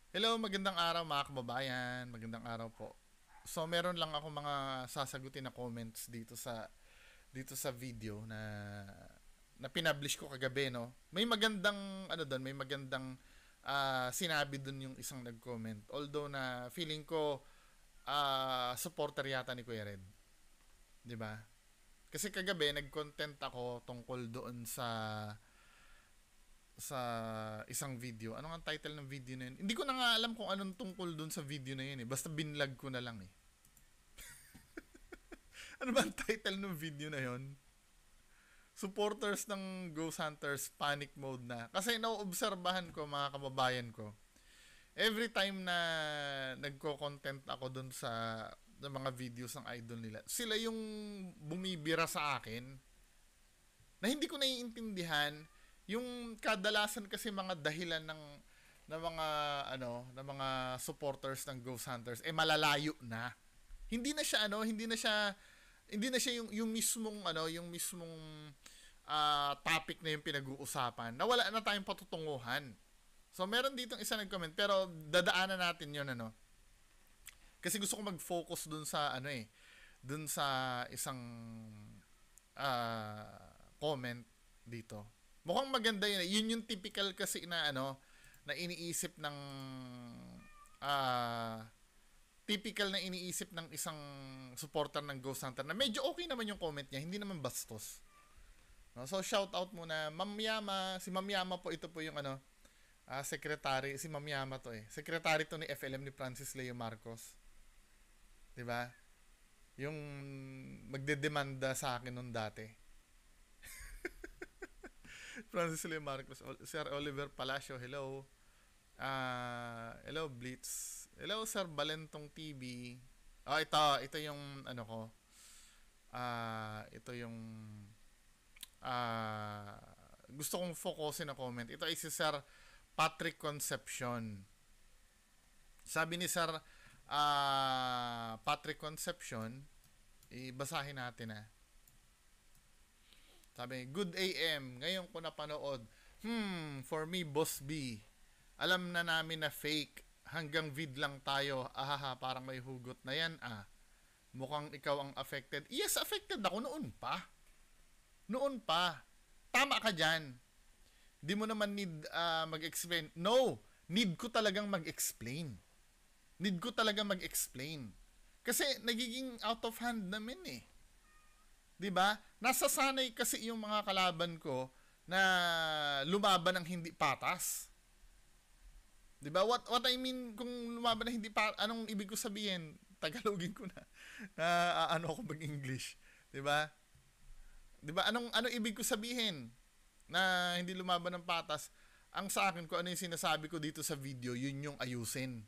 Hello, magandang araw mga kababayan. Magandang araw po. So, meron lang ako mga sasagutin na comments dito sa video na pinablish ko kagabi, no. May magandang ano doon, may magandang sinabi doon yung isang nag-comment. Although na feeling ko supporter yata ni Kuya Red, 'di ba? Kasi kagabi nag-content ako tungkol doon sa isang video. Ano nga ang title ng video na yun? Hindi ko na nga alam kung anong tungkol dun sa video na yun eh. Basta binlag ko na lang eh. Ano ba ang title ng video na yun? Supporters ng Ghost Hunters panic mode na. Kasi nauobserbahan ko mga kababayan ko. Every time na nagko-content ako dun sa mga videos ng idol nila, sila yung bumibira sa akin na hindi ko naiintindihan yung kadalasan kasi mga dahilan ng mga ng mga supporters ng Ghost Hunters malalayo na. Hindi na siya yung mismong topic na yung pinag-uusapan. Nawala na tayong patutunguhan. So meron ditong isa nag-comment pero dadaanan natin 'yon Kasi gusto ko mag-focus dun sa isang comment dito. Mukhang maganda yun. Yun yung typical kasi na iniisip ng ah typical na iniisip ng isang supporter ng Ghost Hunter na medyo okay naman yung comment niya, hindi naman bastos. No? So shout out muna Ma'am Yama, si Ma'am Yama po, ito po yung secretary, si Ma'am Yama to eh. Secretary to ni FLM ni Francis Leo Marcos. 'Di ba? Yung magdedemanda sa akin nung dati. Francis Leo Marcos, Sir Oliver Palacio, hello. Hello Blitz. Hello Sir Balentong TV. Ito yung ano ko. Ito yung gusto kong focusin na comment. Ito ay si Sir Patrick Concepcion. Sabi ni Sir Patrick Concepcion, ibasahin natin Sabi, good AM, ngayon ko napanood. For me, Boss B, alam na namin na fake. Hanggang vid lang tayo. Ahaha, parang may hugot na yan Mukhang ikaw ang affected. Yes, affected ako noon pa. Noon pa. Tama ka dyan. Di mo naman need mag-explain. No, need ko talagang mag-explain. Need ko talagang mag-explain. Kasi nagiging out of hand namin eh. 'Di ba? Nasasanay kasi yung mga kalaban ko na lumaban ng hindi patas. 'Di ba? What I mean kung lumaban ng hindi patas, anong ibig ko sabihin? Tagalogin ko na. Ano ako mag-English, 'di ba? 'Di ba? Ano ibig ko sabihin na hindi lumaban ng patas? Ang sa akin ko ano yung sinasabi ko dito sa video, yun yung ayusin.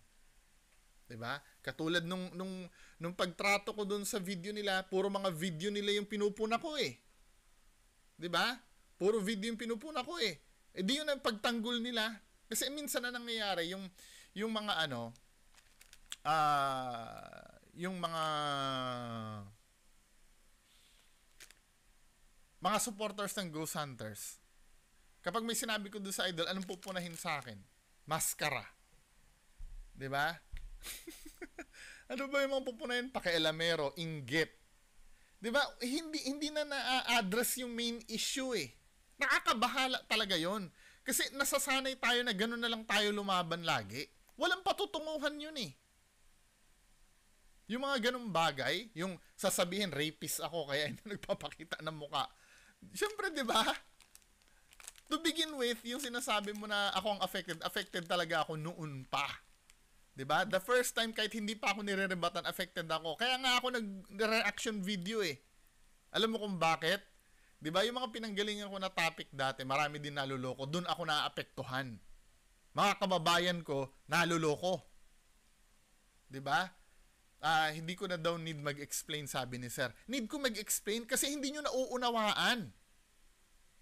'Di ba? Katulad nung pagtrato ko doon sa video nila, puro mga video nila yung pinupuna ko eh. 'Di ba? Puro video yung pinupuna ko eh. Di yun ang pagtanggol nila. Kasi minsan na nangyayari yung mga yung mga supporters ng Ghost Hunters. Kapag may sinabi ko doon sa idol, anong pupunahin sa akin? Maskara. 'Di ba? Ano ba yung mga pupunayan? Pakialamero, inggit. 'Di ba? Hindi na na-address yung main issue eh. Nakakabahala talaga 'yon. Kasi nasasanay tayo na gano'n na lang tayo lumaban lagi. Walang patutunguhan 'yun eh. Yung mga ganung bagay, yung sasabihin rapist ako kaya hindi nagpapakita ng muka. Siyempre, 'di ba? To begin with, yung sinasabi mo na ako ang affected talaga ako noon pa. 'Di ba? The first time kahit hindi pa ako nirerebatan, affected ako. Kaya nga ako nag-reaction video eh. Alam mo kung bakit? 'Di ba? Yung mga pinanggalingan ko na topic dati, marami din naluloko. Doon ako naapektuhan. Mga kababayan ko naluloko. 'Di ba? Hindi ko na daw need mag-explain, sabi ni Sir. Need ko mag-explain kasi hindi nyo nauunawaan.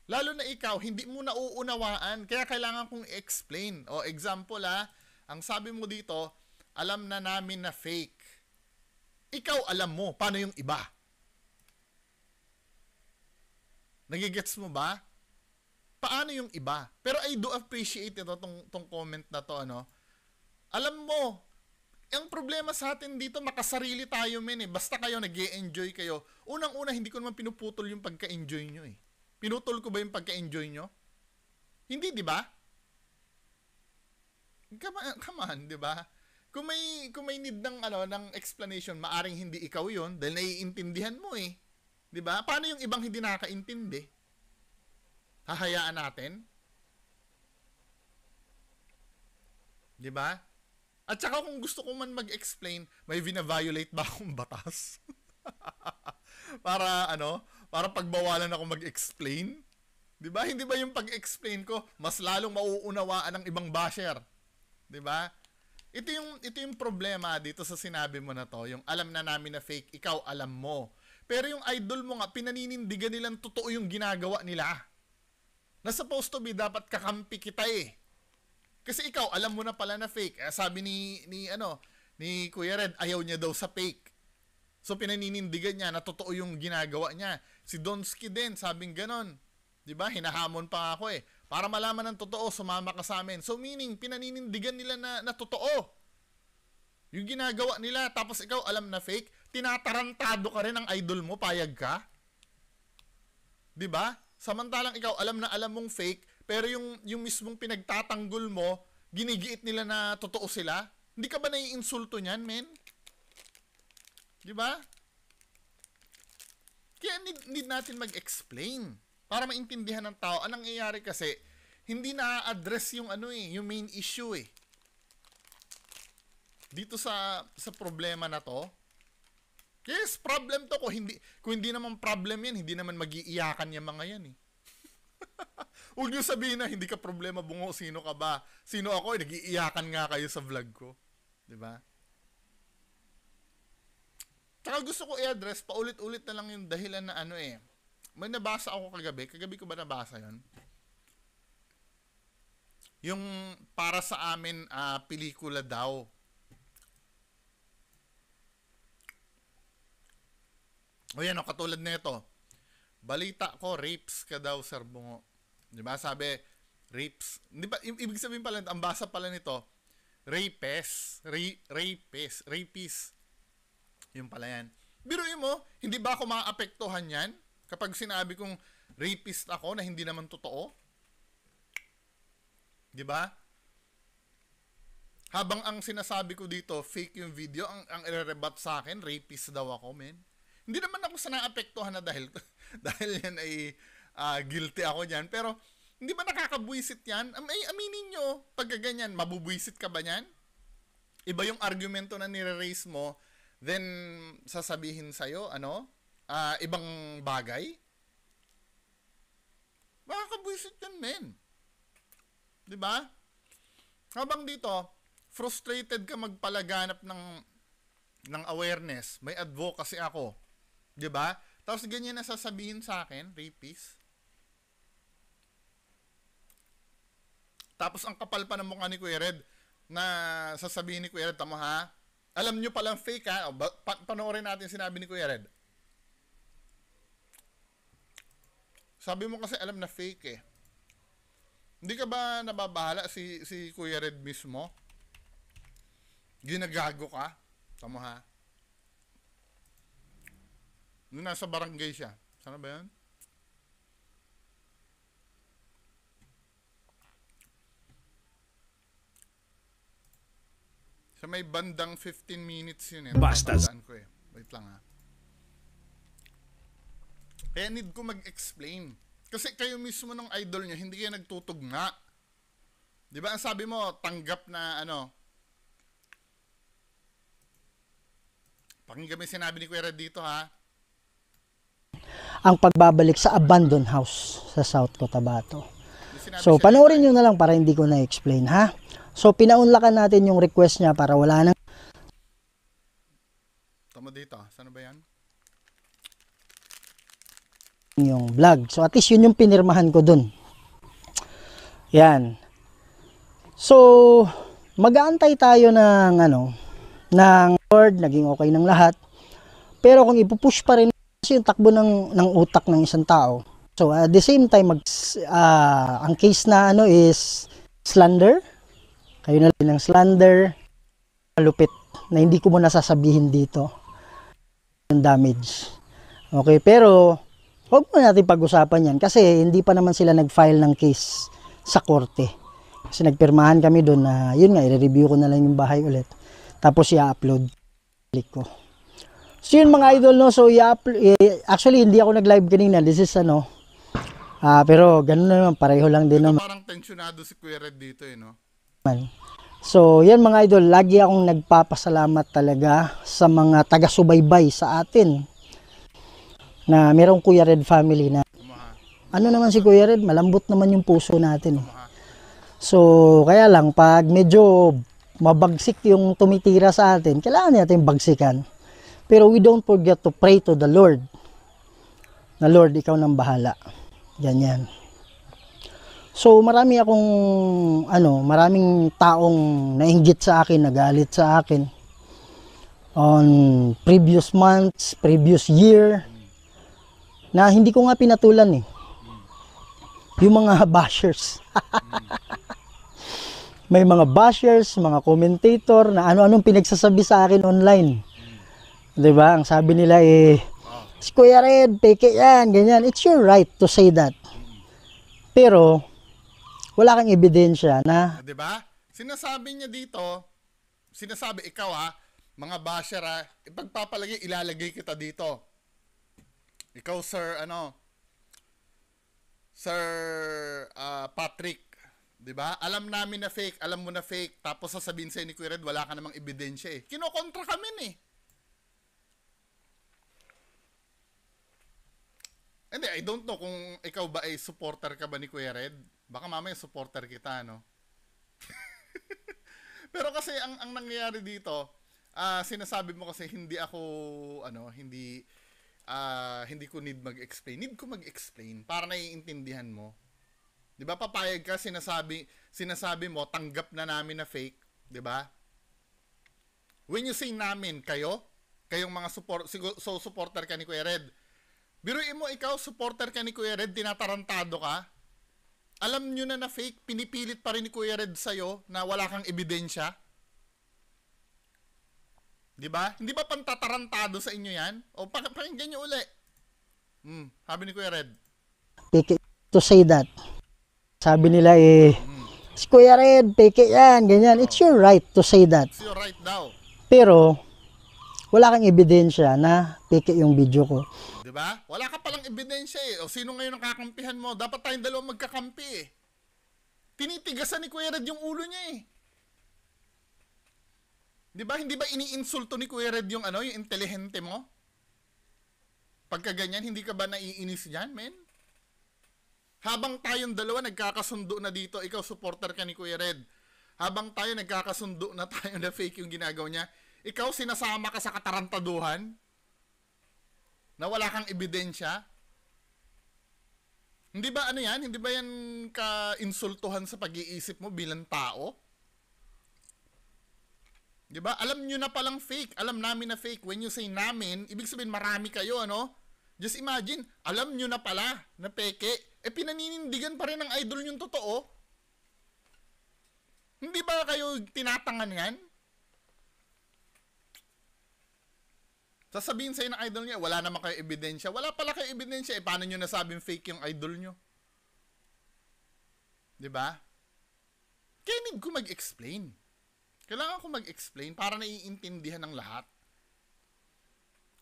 Lalo na ikaw, hindi mo nauunawaan. Kaya kailangan kong explain. O example ang sabi mo dito, alam na namin na fake. Ikaw alam mo, paano yung iba? Nagigets mo ba? Paano yung iba? Pero I do appreciate ito, tong comment na to, Alam mo, ang problema sa atin dito, makasarili tayo men eh. Basta kayo, nag-e-enjoy kayo. Unang-una, hindi ko naman pinuputol yung pagka-enjoy nyo eh. Pinutol ko ba yung pagka-enjoy nyo? Hindi, di ba? Come on, di ba? Kung may need ng ng explanation, maaring hindi ikaw 'yon dahil naiintindihan mo eh. 'Di ba? Paano yung ibang hindi nakakaintindi? Hahayaan natin? 'Di ba? At saka kung gusto ko man mag-explain, may vina-violate ba akong batas? para para pagbawalan ako mag-explain? 'Di ba? Hindi ba yung pag-explain ko mas lalong mauunawaan ng ibang basher? 'Di ba? Ito yung problema dito sa sinabi mo na to, yung alam na namin na fake, ikaw alam mo. Pero yung idol mo nga, pinaninindigan nilang totoo yung ginagawa nila. Na supposed to be, dapat kakampi kita eh. Kasi ikaw, alam mo na pala na fake. Sabi ni Kuya Red, ayaw niya daw sa fake. So pinaninindigan niya na totoo yung ginagawa niya. Si Donsky din, sabing ganon. 'Di ba? Hinahamon pa ako eh. Para malaman ng totoo, sumama ka sa amin. So meaning, pinaninindigan nila na totoo. Yung ginagawa nila, tapos ikaw alam na fake, tinatarantado ka rin ng idol mo, payag ka? 'Di ba? Samantalang ikaw alam na alam mong fake, pero yung mismong pinagtatanggol mo, ginigiit nila na totoo sila. Hindi ka ba naiinsulto niyan, men? 'Di ba? Kaya need natin mag-explain para maintindihan ng tao. Anong nangyayari kasi, hindi na-address yung yung main issue eh. Dito sa problema na to. Yes, problem to. Kung hindi naman problem yan, hindi naman mag-iiyakan yung mga yan eh. Huwag nyo sabihin na hindi ka problema, bungo, sino ka ba? Sino ako? Nag-iiyakan nga kayo sa vlog ko. 'Di ba? Tsaka gusto ko i-address, paulit-ulit na lang yung dahilan na may nabasa ako kagabi. Kagabi ko ba nabasa yon? Yung para sa amin, pelikula daw. O yan, katulad nito. Balita ko, rapes ka daw, Sir Bungo. Diba? Sabi, rapes. Di ba, ibig sabihin pala, ang basa pala nito, rapist. Rapist. Yung pala yan. Biruin mo, hindi ba ako maapektuhan yan? Kapag sinabi kong rapist ako na hindi naman totoo? 'Di ba? Habang ang sinasabi ko dito, fake yung video, ang i-rebat sa akin, rapist daw ako, men. Hindi naman ako sa naapektuhan na dahil yan ay guilty ako diyan, pero hindi ba nakakabwisit yan? Aminin nyo, pag ganyan, mabubwisit ka ba niyan? Iba yung argumento na nire-raise mo, then sasabihin sa'yo, ibang bagay? Makakabwisit yan, men. 'Di ba? Habang dito, frustrated ka magpalaganap ng awareness. May advocacy ako. 'Di ba? Tapos ganyan na sasabihin sa akin, rapist. Tapos ang kapal pa ng mukha ni Kuya Red na sasabihin ni Kuya Red, tama ha? Alam nyo palang fake ha? Panoorin natin sinabi ni Kuya Red. Sabi mo kasi alam na fake eh. Hindi ka ba nababahala si Kuya Red mismo? Ginagago ka? Tama ha? Nung nasa barangay siya. Sana ba yan? Sa may bandang 15 minutes yun eh. Bastas. Ko eh. Wait lang ha. Kaya need ko mag-explain. Kasi kayo mismo ng idol nyo, hindi kayo nagtutugma. Di ba? Ang sabi mo, tanggap na pakinggan mo yung sinabi ni Kuya Red dito ha. Ang pagbabalik sa abandoned house sa South Cotabato. So, panoorin nyo na lang para hindi ko na-explain, ha? So, pinaunlakan natin yung request niya para wala nang... Tama dito. Saan ba yan? Yung vlog. So, at least yun yung pinirmahan ko dun. Yan. So, mag-aantay tayo ng, ng word, naging okay ng lahat. Pero kung ipupush pa rin kasi yung takbo ng utak ng isang tao. So, at the same time, ang case na is slander. Kayo na lang ng slander. malupit na hindi ko muna sasabihin dito yung damage. Okay, pero huwag mo natin pag-usapan yan kasi hindi pa naman sila nag-file ng case sa korte. Kasi nagpirmahan kami doon na yun nga, i-review ko na lang yung bahay ulit. Tapos i-upload ko. So yun mga idol, no? So actually hindi ako nag-live kanina. This is pero ganun naman, pareho lang din naman. Parang tensyonado si Kuya Red dito no? So yan mga idol, lagi akong nagpapasalamat talaga sa mga taga-subaybay sa atin na merong Kuya Red family na ano naman si Kuya Red, malambot naman yung puso natin. So kaya lang pag medyo mabagsik yung tumitira sa atin, kailangan natin bagsikan. Pero we don't forget to pray to the Lord. Na Lord, ikaw nang bahala. Ganyan. So maraming taong nainggit sa akin, nagalit sa akin on previous months, previous year na hindi ko nga pinatulan yung mga bashers. May mga bashers, mga commentator na ano-anong pinagsasabi sa akin online. 'Di ba? Ang sabi nila si Kuya Red, peke yan, ganyan. It's your right to say that. Pero wala kang ebidensya na, 'di ba? Sinasabi niya dito, ikaw mga basher ipagpapalagay, ilalagay kita dito. Ikaw Sir Patrick, 'di ba? Alam namin na fake, alam mo na fake, tapos sasabihin sa'yo ni Kuya Red, wala ka namang ebidensya Kinokontra kami Hindi, I don't know kung ikaw ba ay supporter ka ba ni Kuya Red. Baka mamaya supporter kita, no? Pero kasi ang nangyayari dito, sinasabi mo kasi hindi ko need mag-explain. Need ko mag-explain para naiintindihan mo. 'Di ba? Papayag ka, sinasabi mo tanggap na namin na fake, 'di ba? When you say namin, kayong mga supporter ka ni Kuya Red. Biruin mo, ikaw supporter ka ni Kuya Red, tinatarantado ka. Alam nyo na fake, pinipilit pa rin ni Kuya Red sa'yo na wala kang ebidensya. Diba? Hindi ba pantatarantado sa inyo yan? O pakinggan nyo uli. Sabi ni Kuya Red. To say that. Sabi nila si Kuya Red, peke yan, ganyan. It's your right to say that. It's your right daw. Pero wala kang ebidensya na peke yung video ko. Diba? Wala ka palang ebidensya O sino ngayon ang kakampihan mo? Dapat tayong dalawang magkakampi Tinitigasan ni Kuya Red yung ulo niya Diba? Hindi ba iniinsulto ni Kuya Red yung yung intelihente mo? Pagka ganyan, hindi ka ba naiinis dyan, men? Habang tayong dalawa nagkakasundo na dito, ikaw supporter ka ni Kuya Red. Habang tayo nagkakasundo na tayo na fake yung ginagawa niya, ikaw sinasama ka sa katarantaduhan na wala kang ebidensya. Hindi ba yan? Hindi ba yan ka-insultuhan sa pag-iisip mo bilang tao? Di ba? Alam nyo na palang fake. Alam namin na fake. When you say namin, ibig sabihin marami kayo, Just imagine, alam nyo na pala na peke. Pinaninindigan pa rin ng idol yung totoo. Hindi ba kayo tinatangan yan? Sasabihin sa'yo ng idol niya, wala naman kayo ebidensya. Wala pala kayo ebidensya. Paano nyo nasabing fake yung idol nyo? Diba? Kaya need ko mag-explain. Kailangan ko mag-explain para naiintindihan ng lahat.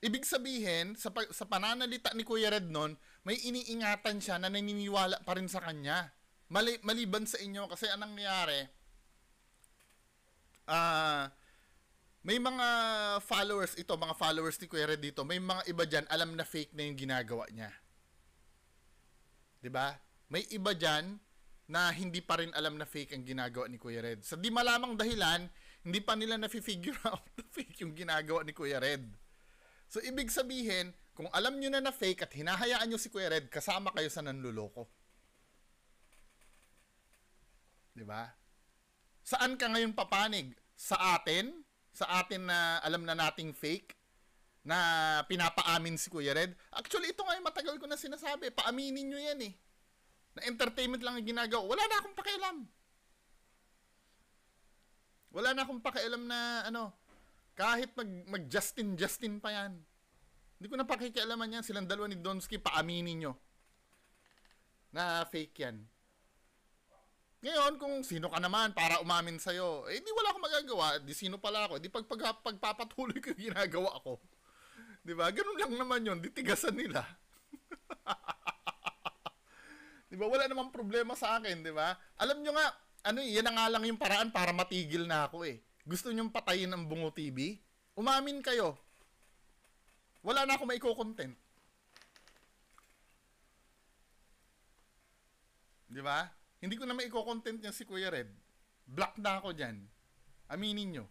Ibig sabihin, sa pananalita ni Kuya Red nun, may iniingatan siya na naniniwala pa rin sa kanya. Maliban sa inyo, kasi anong nangyari, may mga followers mga followers ni Kuya Red dito, may mga iba dyan, alam na fake na yung ginagawa niya. 'Di ba? May iba dyan na hindi pa rin alam na fake ang ginagawa ni Kuya Red. Sa di malamang dahilan, hindi pa nila na-figure out na fake yung ginagawa ni Kuya Red. So, ibig sabihin, kung alam nyo na fake at hinahayaan nyo si Kuya Red, kasama kayo sa nanluloko. 'Di ba? Saan ka ngayon papanig? Sa atin? Sa atin na alam na nating fake, na pinapaamin si Kuya Red. Actually, ito nga yung matagal ko na sinasabi. Paaminin nyo yan Na entertainment lang ang ginagawa. Wala na akong pakialam. Wala na akong pakialam na ano, kahit mag Justin pa yan. Hindi ko na pakikialaman yan. Silang dalawa ni Donsky, paaminin nyo na fake yan. Ngayon, kung sino ka naman para umamin sa'yo, eh di wala akong magagawa. Di sino pala ako. Di pagpapatuloy ko yung ginagawa ko. Di ba? Ganun lang naman yun. Di tigasan nila. Di ba? Wala namang problema sa akin, di ba? Alam nyo nga, ano, yan na nga lang yung paraan para matigil na ako eh. Gusto nyong patayin ang Bungo TV? Umamin kayo. Wala na ako maiko-content. Di ba? Hindi ko na maiko-content niya si Kuya Red. Block na ako dyan. Aminin nyo.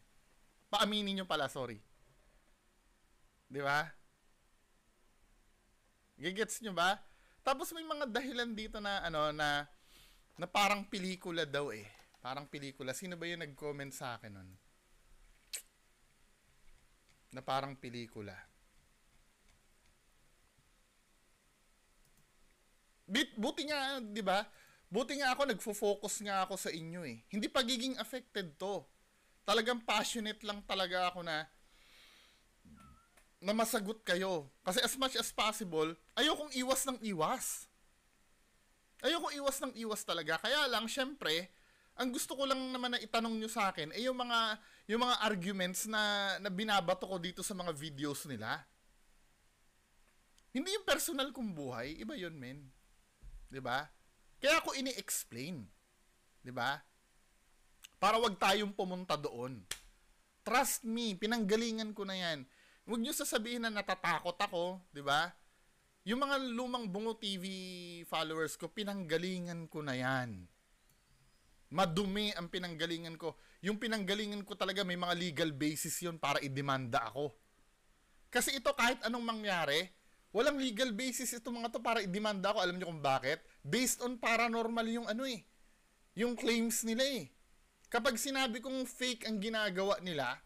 Paaminin nyo pala, sorry. Di ba? Gigets nyo ba? Tapos may mga dahilan dito na ano na parang pelikula daw eh. Parang pelikula. Sino ba yung nag-comment sa akin nun? Na parang pelikula. Buti nga, di ba? Buti nga ako, nagfo-focus nga ako sa inyo eh. Hindi pagiging affected to. Talagang passionate lang talaga ako na masagot kayo. Kasi as much as possible, ayokong iwas ng iwas. Ayokong iwas ng iwas talaga. Kaya lang, syempre, ang gusto ko lang naman na itanong nyo sa akin ay yung mga arguments na binabato ko dito sa mga videos nila. Hindi yung personal kong buhay, iba yun, men. 'Di ba? Kaya ako ini-explain. 'Di ba? Para wag tayong pumunta doon. Trust me, pinanggalingan ko na 'yan. Huwag niyo sasabihin na natatakot ako, 'di ba? Yung mga lumang Bungo TV followers ko, pinanggalingan ko na 'yan. Madumi ang pinanggalingan ko. Yung pinanggalingan ko talaga may mga legal basis yun para idemanda ako. Kasi ito kahit anong mangyari, walang legal basis itong mga to para idemanda ako. Alam niyo kung bakit? Based on paranormal yung ano eh. Yung claims nila eh. Kapag sinabi kong fake ang ginagawa nila,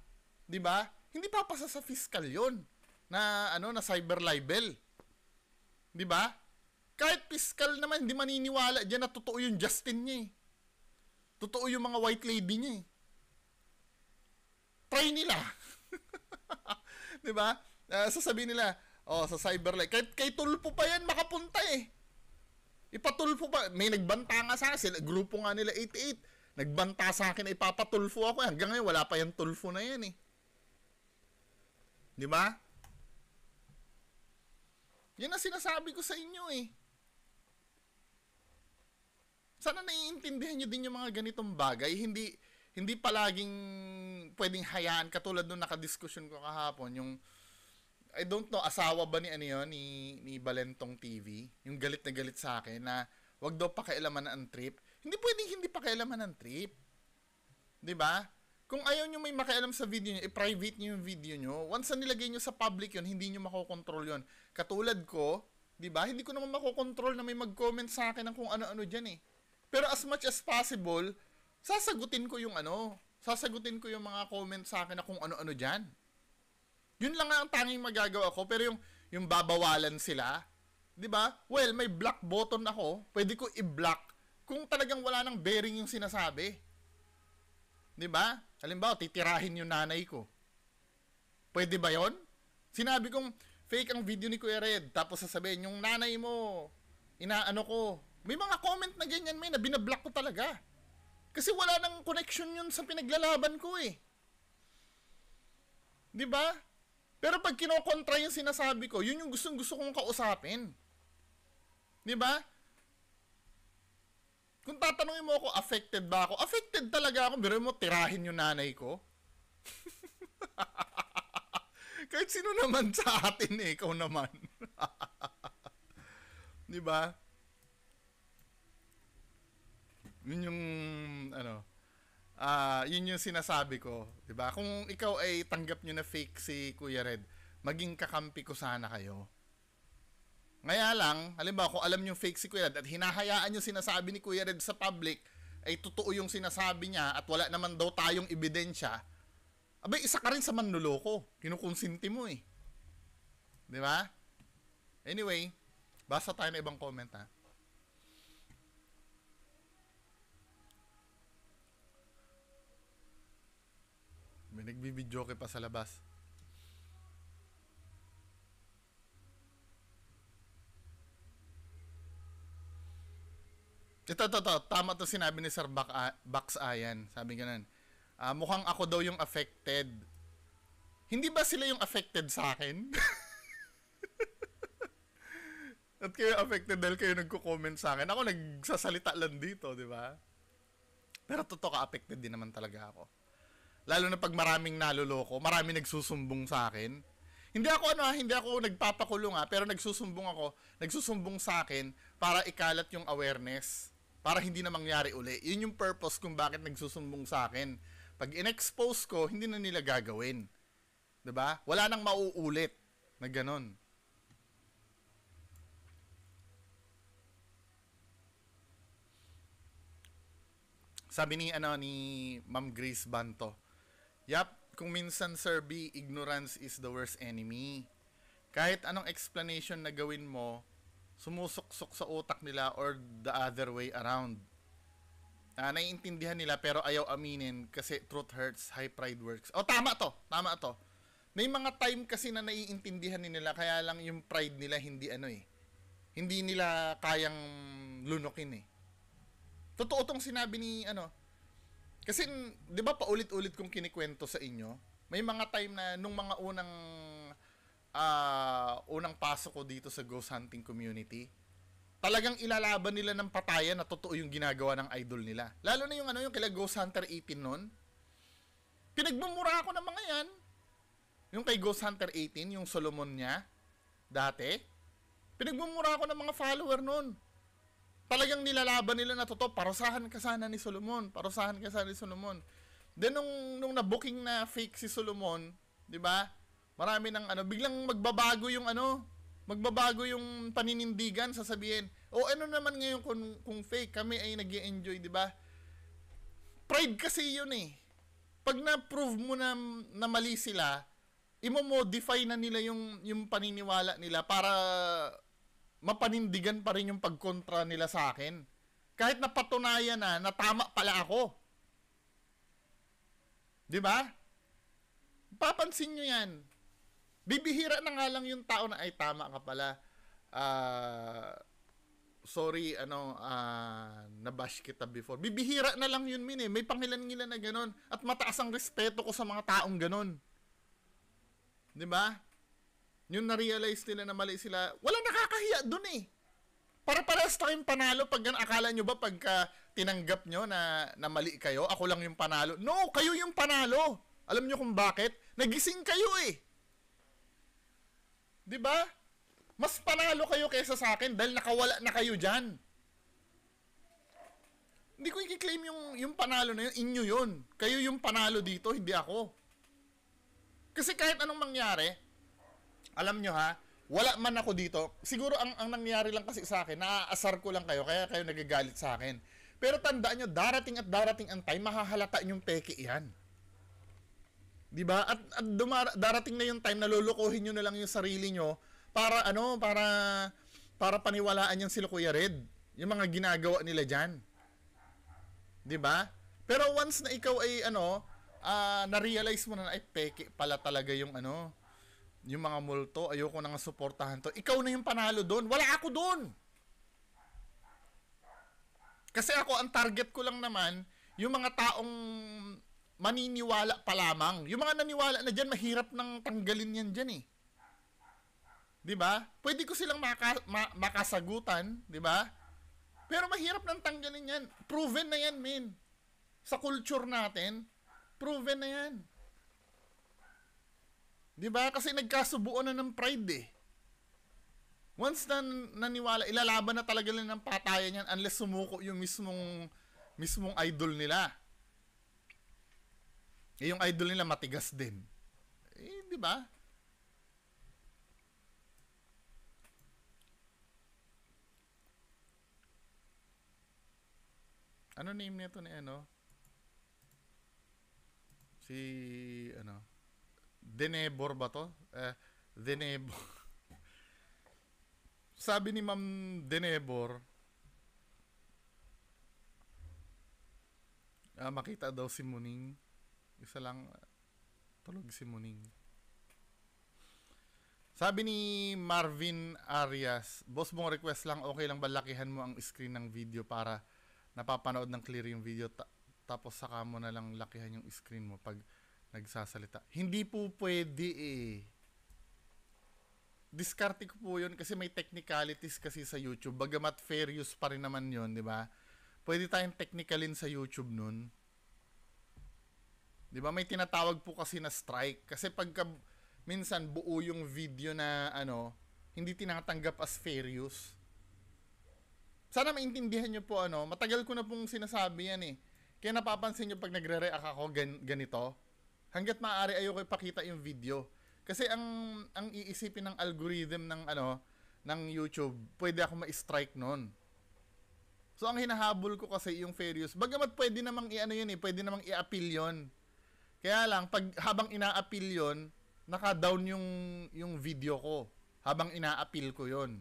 'di ba? Hindi papasa sa fiscal 'yon na na cyber libel. 'Di ba? Kahit fiscal naman hindi maniniwala diyan na totoo yung Justin niya eh. Totoo yung mga white lady niya eh. Try nila. 'Di ba? Sasabihin nila, sa cyberlife. Kay Tulfo pa yan makapunta eh. Ipatulfo pa. May nagbanta nga sa akin. Grupo nga nila 88. Nagbanta sa akin na ipapatulfo ako. Hanggang ngayon wala pa yung Tulfo na yan eh. 'Di ba? Yan ang sinasabi ko sa inyo eh. Sana naiintindihan nyo din yung mga ganitong bagay. Hindi palaging pwedeng hayaan katulad nung nakadiskusyon ko kahapon yung I don't know asawa ba ni Balentong TV, yung galit na galit sa akin na wag daw pakialaman ang trip. Hindi pwedeng hindi pakialaman ang trip. 'Di ba? Kung ayaw nyo may makialam sa video nyo, i-private nyo yung video nyo. Once na nilagay nyo sa public yun, hindi nyo makokontrol yun. Katulad ko, 'di ba? Hindi ko naman makokontrol na may mag-comment sa akin ng kung ano-ano diyan eh. Pero as much as possible, sasagutin ko yung mga comment sa akin na kung ano-ano dyan. Yun lang ang tanging magagawa ko, pero yung babawalan sila, di ba? Well, may block button ako, pwede ko i-block kung talagang wala nang bearing yung sinasabi. Di ba? Halimbawa, titirahin yung nanay ko. Pwede ba yon? Sinabi kong fake ang video ni Kuya Red, tapos sasabihin, yung nanay mo, inaano ko. May mga comment na ganyan, na binablock ko talaga. Kasi wala nang connection yun sa pinaglalaban ko eh. 'Di ba? Pero pag kinokontra yung sinasabi ko, yun yung gustong-gusto kong kausapin. 'Di ba? Kung tatanungin mo ako, affected ba ako? Affected talaga ako. Pero mo, tirahin yung nanay ko. Kahit sino naman sa atin eh, ikaw naman. 'Di ba? Yun yung yun yung sinasabi ko, 'di ba? Kung ikaw ay tanggap niyo na fake si Kuya Red, maging kakampi ko sana kayo. Ngaya lang, halimbawa kung alam niyo fake si Kuya Red at hinahayaan niyo sinasabi ni Kuya Red sa public ay totoo yung sinasabi niya at wala naman daw tayong ebidensya, abay isa ka rin sa manloloko. Kinukonsinti mo eh. 'Di ba? Anyway, basa tayo ng ibang comment ha. nagbibidyo ka pa sa labas. Ito, tama to sinabi ni Sir Bax Ayan. Sabi ganun, mukhang ako daw yung affected. Hindi ba sila yung affected sa akin? At kayo affected dahil kayo nagko-comment sa akin. Ako nagsasalita lang dito, di ba? Pero totoo ka, affected din naman talaga ako. Lalo na pag maraming naloloko, maraming nagsusumbong sa akin. Hindi ako nagpapakulong pero nagsusumbong sa akin para ikalat yung awareness. Para hindi na mangyari uli. Yun yung purpose kung bakit nagsusumbong sa akin. Pag in-expose ko, hindi na nila gagawin. 'Di ba? Wala nang mauulit na ganun. Sabi ni Ma'am Grace Banto, yap, kung minsan Sir B, ignorance is the worst enemy. Kahit anong explanation na gawin mo, sumusuksok sa utak nila or the other way around. Naiintindihan nila pero ayaw aminin kasi truth hurts, high pride works. Tama to. May mga time kasi na naiintindihan nila kaya lang yung pride nila hindi nila kayang lunukin Totoo tong sinabi ni kasi 'di ba paulit-ulit kong kinikwento sa inyo, may mga time na nung mga unang pasok ko dito sa ghost hunting community, talagang ilalaban nila ng patayan na totoo yung ginagawa ng idol nila. Lalo na yung kila Ghost Hunter 18 noon. Pinagmumura ako ng mga yan. Yung kay Ghost Hunter 18, yung Solomon niya, dati, pinagmumura ako ng mga follower noon. Talagang nilalaban nila na totoo, parusahan ka sana ni Solomon. Then nung na-booking na fake si Solomon, 'di ba? Marami ng biglang magbabago yung paninindigan, sasabihin, ano naman ngayon kung fake, kami ay nag-e-enjoy, 'di ba? Pride kasi 'yun Pag na-prove mo na mali sila, imo-modify na nila yung paniniwala nila para mapanindigan pa rin yung pagkontra nila sa akin. Kahit napatunayan na tama pala ako. 'Di ba? Papansin nyo 'yan. Bibihira na nga lang yung tao na ay tama ka pala. Sorry, nabash kita before. Bibihira na lang yun May pangilan-ngilan na ganun. At mataas ang respeto ko sa mga taong ganun. 'Di ba? Yung na-realize nila na mali sila, walang nakakahiya dun Para-parehas tayong panalo pag akala nyo ba pagka tinanggap nyo na mali kayo, ako lang yung panalo? No, kayo yung panalo. Alam nyo kung bakit? Nagising kayo 'Di ba? Mas panalo kayo kaysa sa akin dahil nakawala na kayo diyan. Hindi ko i-claim yung panalo na yun, inyo yun. Kayo yung panalo dito, hindi ako. Kasi kahit anong mangyari, alam nyo wala man ako dito. Siguro ang nangyari lang kasi sa akin, naaasar ko lang kayo, kaya kayo nagagalit sa akin. Pero tandaan nyo, darating ang time, mahahalata yung peke yan. Diba? At darating na yung time na lulukuhin nyo na lang yung sarili nyo para paniwalaan yung sila Kuya Red. Yung mga ginagawa nila dyan. Diba? Pero once na ikaw ay na-realize mo na ay peke pala talaga yung yung mga multo, ayoko nang suportahan to. Ikaw na yung panalo doon. Wala ako doon. Kasi ako, ang target ko lang naman, yung mga taong maniniwala pa lamang. Yung mga naniwala na dyan, mahirap nang tanggalin yan dyan 'Di ba? Pwede ko silang makasagutan, 'di ba? Pero mahirap nang tanggalin yan. Proven na yan, men. Sa culture natin, proven na yan. 'Di ba? Kasi nagkasubuan na ng pride Once na naniwala, ilalaban na talaga nila ng patayan yan unless sumuko yung mismong idol nila. Yung idol nila matigas din. 'Di ba? Ano name nito ni Si Denebor ba to? Denebor. Sabi ni Ma'am Denebor, makita daw si Muning. Isa lang. Tulog si Muning. Sabi ni Marvin Arias, boss mong request lang, okay lang ba lakihan mo ang screen ng video para napapanood ng clear yung video tapos saka mo na lang lakihan yung screen mo pag nagsasalita. Hindi po pwede eh. Diskarte ko po yun kasi may technicalities kasi sa YouTube. Bagamat fair use pa rin naman yun, di ba? Pwede tayong technicalin sa YouTube nun. Di ba? May tinatawag po kasi na strike. Kasi pagka minsan buo yung video na ano, hindi tinatanggap as fair use. Sana maintindihan nyo po ano, matagal ko na pong sinasabi yan eh. Kaya napapansin nyo pag nagre-react ako ganito, hanggat maaari ayoko ipakita yung video. Kasi ang iisipin ng algorithm ng ano, ng YouTube, pwede ako ma-strike nun. So ang hinahabol ko kasi yung fair use. Bagamat pwede namang i-ano yun eh, pwede namang i-appeal yun. Kaya lang, pag habang ina-appeal yun, naka-down yung video ko. Habang ina-appeal ko yun.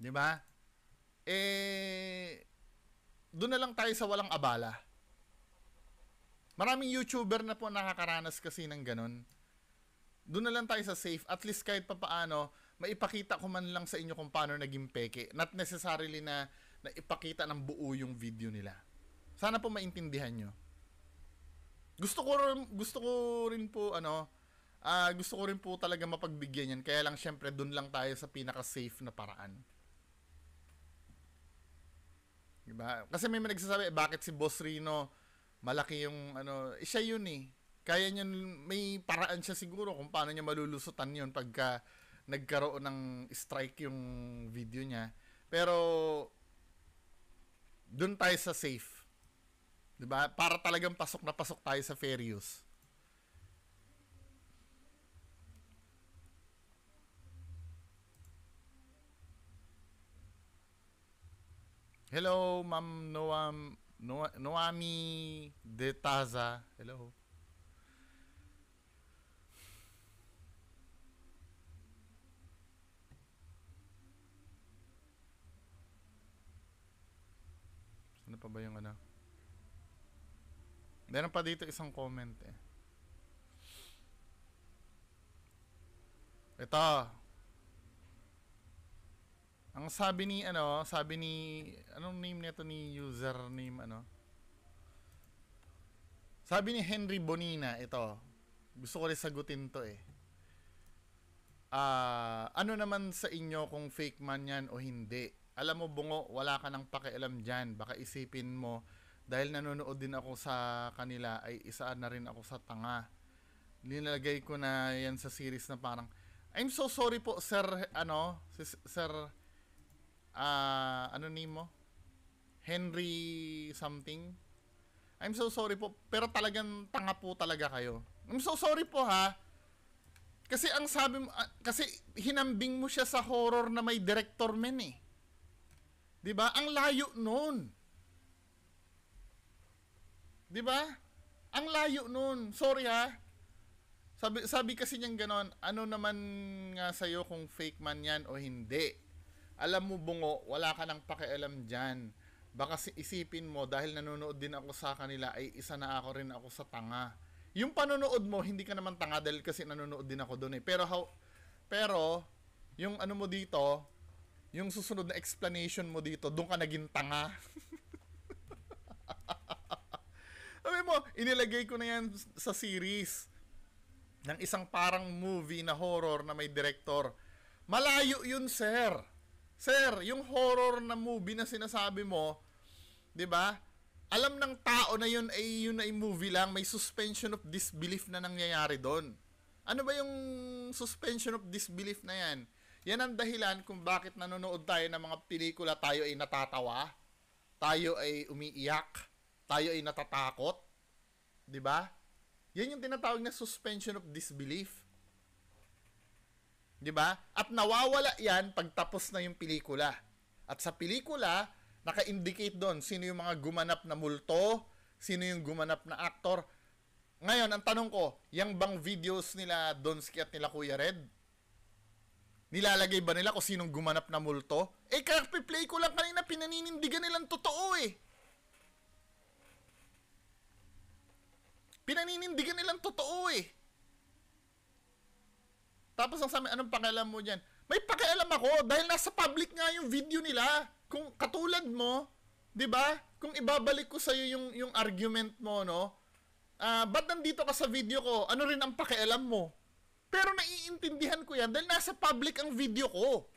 Di ba? Doon na lang tayo sa walang abala. Maraming YouTuber na po nakakaranas kasi ng ganun. Doon na lang tayo sa safe. At least kahit papaano, maipakita ko man lang sa inyo kung paano naging peke. Not necessarily na ipakita ng buo yung video nila. Sana po maintindihan nyo. Gusto ko rin po talaga mapagbigyan yan. Kaya lang syempre doon lang tayo sa pinaka-safe na paraan. Diba? Kasi may nagsasabi, bakit si Boss Rino malaki yung ano, siya yun eh. Kaya niya, may paraan siya siguro kung paano niya malulusutan yun pagka nagkaroon ng strike yung video niya. Pero doon tayo sa safe. 'Di ba? Para talagang pasok na pasok tayo sa fair use. Hello, Ma'am Noami De Taza. Hello. Ano pa ba yung ano? Meron pa dito isang comment eh. Ito. Ang sabi ni anong name nito ni username ano? Sabi ni Henry Bonina, ito. Gusto ko rin sagutin to eh. Ano naman sa inyo kung fake man yan o hindi? Alam mo, Bungo, wala ka nang pakialam dyan. Baka isipin mo, dahil nanonood din ako sa kanila, ay isa na rin ako sa tanga. Linalagay ko na yan sa series na parang, I'm so sorry po, sir, ano name mo? Henry something? I'm so sorry po, pero talagang tanga po talaga kayo. I'm so sorry po ha. Kasi ang sabi mo, kasi hinambing mo siya sa horror na may director men eh. 'Di ba? Ang layo noon. 'Di ba? Ang layo noon. Sorry ha. Sabi kasi niyang ganon, ano naman nga sa'yo kung fake man yan o hindi. Alam mo, Bungo, wala ka nang pakialam dyan. Baka isipin mo, dahil nanonood din ako sa kanila, ay isa na ako rin ako sa tanga. Yung panonood mo, hindi ka naman tanga dahil kasi nanonood din ako doon eh. Pero, yung ano mo dito, yung susunod na explanation mo dito, doon ka naging tanga. Sabi mo, inilagay ko na yan sa series ng isang parang movie na horror na may director. Malayo yun, sir. Sir, yung horror na movie na sinasabi mo, 'di ba? Alam ng tao na yun ay movie lang, may suspension of disbelief na nangyayari doon. Ano ba yung suspension of disbelief na yan? Yan ang dahilan kung bakit nanonood tayo ng mga pelikula, tayo ay natatawa, tayo ay umiiyak, tayo ay natatakot, 'di ba? Yan yung tinatawag na suspension of disbelief. 'Di ba? At nawawala 'yan pag tapos na yung pelikula. At sa pelikula, naka-indicate doon sino yung mga gumanap na multo, sino yung gumanap na aktor. Ngayon, ang tanong ko, yung bang videos nila Donsky at nila Kuya Red? Nilalagay ba nila kung sinong gumanap na multo? Kaka-play ko lang kanina, pinaninindigan nilang totoo eh. Pinaninindigan nilang totoo eh. Tapos ang sabi, anong pakialam mo dyan? May pakialam ako dahil nasa public nga yung video nila. Kung katulad mo, 'di ba? Kung ibabalik ko sa iyo yung argument mo, no? Ba't nandito ka sa video ko? Ano rin ang pakialam mo? Pero naiintindihan ko 'yan dahil nasa public ang video ko.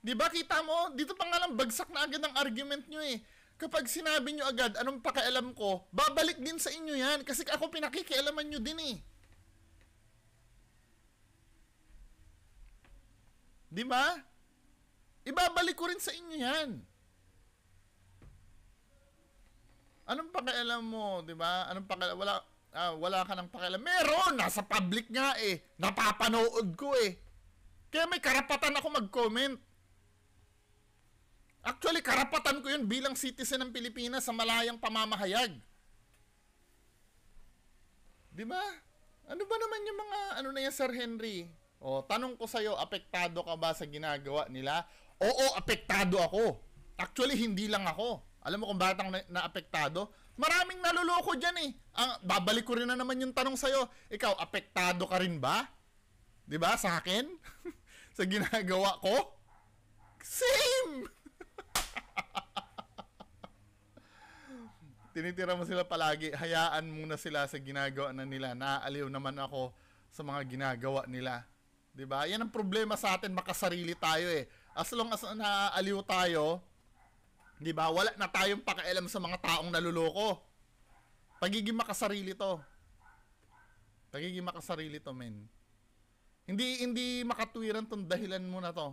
'Di ba kita mo? Dito pa nga lang bagsak na agad ang argument nyo eh. Kapag sinabi nyo agad, anong pakialam ko, babalik din sa inyo yan. Kasi ako pinakikialaman nyo din eh. Di ba? Ibabalik ko rin sa inyo yan. Anong pakialam mo, di ba? Anong pakialam? Wala ka ng pakialam. Meron! Nasa public nga eh. Napapanood ko eh. Kaya may karapatan ako mag-comment. Actually, karapatan ko yun bilang citizen ng Pilipinas sa malayang pamamahayag. Di ba? Ano ba naman yung mga, ano na yan, Sir Henry? O, tanong ko sa'yo, apektado ka ba sa ginagawa nila? Oo, apektado ako. Actually, hindi lang ako. Alam mo kung bakit ako naapektado? Maraming naluloko dyan eh. Babalik ko rin na naman yung tanong sa'yo. Ikaw, apektado ka rin ba? Di ba? Sa akin? Sa ginagawa ko? Same! Tinitira mo sila palagi, hayaan muna sila sa ginagawa na nila. Naaaliw naman ako sa mga ginagawa nila. 'Di ba? Yan ang problema sa atin, makasarili tayo eh. As long as naaaliw tayo, 'di ba? Wala na tayong pakialam sa mga taong naluloko. Pagiging makasarili 'to. Pagiging makasarili 'to, men. Hindi makatwiran 'tong dahilan mo na 'to.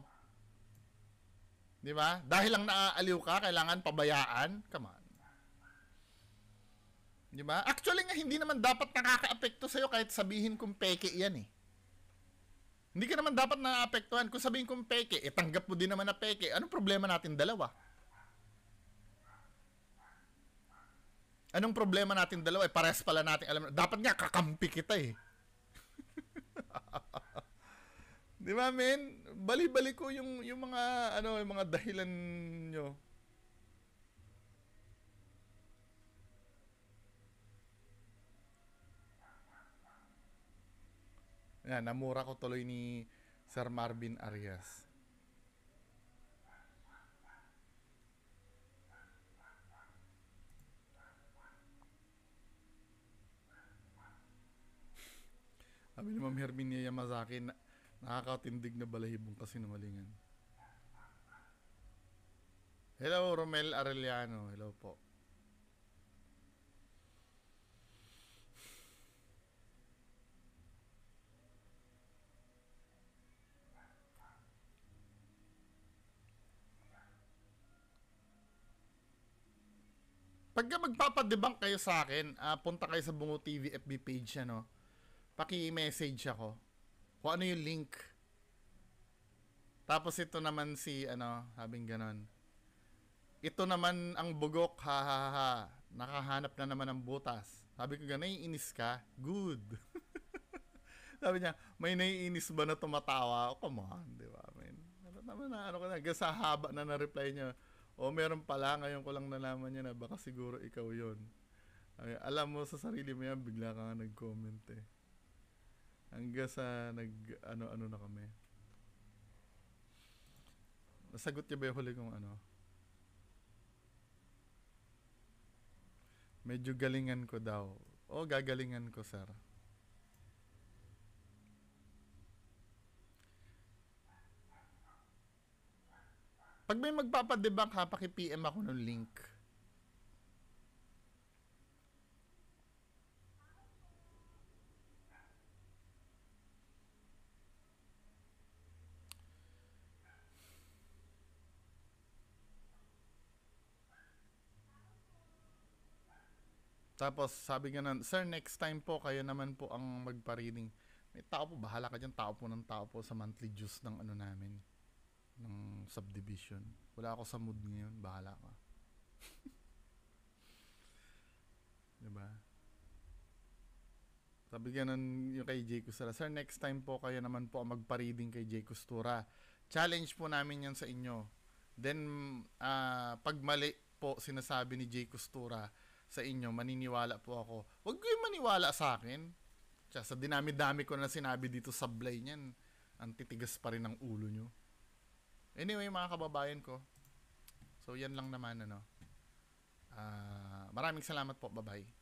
'Di ba? Dahil lang naaaliw ka, kailangan pabayaan. Come on. Di ba? Actually nga, hindi naman dapat nakaka-apekto sa'yo kahit sabihin kong peke yan eh. Hindi ka naman dapat na-apektuhan. Kung sabihin kong peke, tanggap mo din naman na peke. Anong problema natin dalawa? Anong problema natin dalawa? Pares pala natin alam. Dapat nga, kakampi kita eh. Di ba, men? Bali-bali ko yung mga, yung mga dahilan nyo. Yan, namura ko tuloy ni Sir Marvin Arias. Sabi ni Ma'am Herminia Yamazaki, nakakatindig na balahibong kasinungalingan. Hello, Romel Arellano. Hello po. Pagka magpapadebunk kayo sa akin, punta kayo sa Bungo TV FB page, paki-message ako kung ano yung link. Tapos ito naman si, sabing ganon. Ito naman ang bugok, ha ha ha. Nakahanap na naman ng butas. Sabi ko, naiinis ka? Good. Sabi niya, may naiinis ba na tumatawa? Come on, di ba? Naman na, sa haba na na-reply niya. Meron pala, ngayon ko lang nalaman niya na baka siguro ikaw yon. Alam mo sa sarili mo yan, bigla ka nga nag-comment eh. Hanggang sa ano na kami. Nasagot niya ba yung huli kong Medyo galingan ko daw. Gagalingan ko, sir. Pag may magpapadebunk ha, paki-PM ako ng link. Tapos sabi nga sir, next time po kayo naman po ang magpa-reading. May tao po, bahala ka dyan, tao po sa monthly dues ng namin. Ng subdivision. Wala ako sa mood ngayon, bahala ka. Diba? Sabi ganun yung kay Jay Costura, sir, next time po kayo naman po ang magpa-reading kay Jay Costura. Challenge po namin yan sa inyo. Then, pag mali po sinasabi ni Jay Costura, sa inyo, maniniwala po ako. Huwag kayong maniwala sa akin. Tsaka sa dinami-dami ko na sinabi dito sa Blay niyan, ang titigas pa rin ng ulo nyo. Anyway, mga kababayan ko, so yan lang naman, ano. Maraming salamat po. Bye-bye.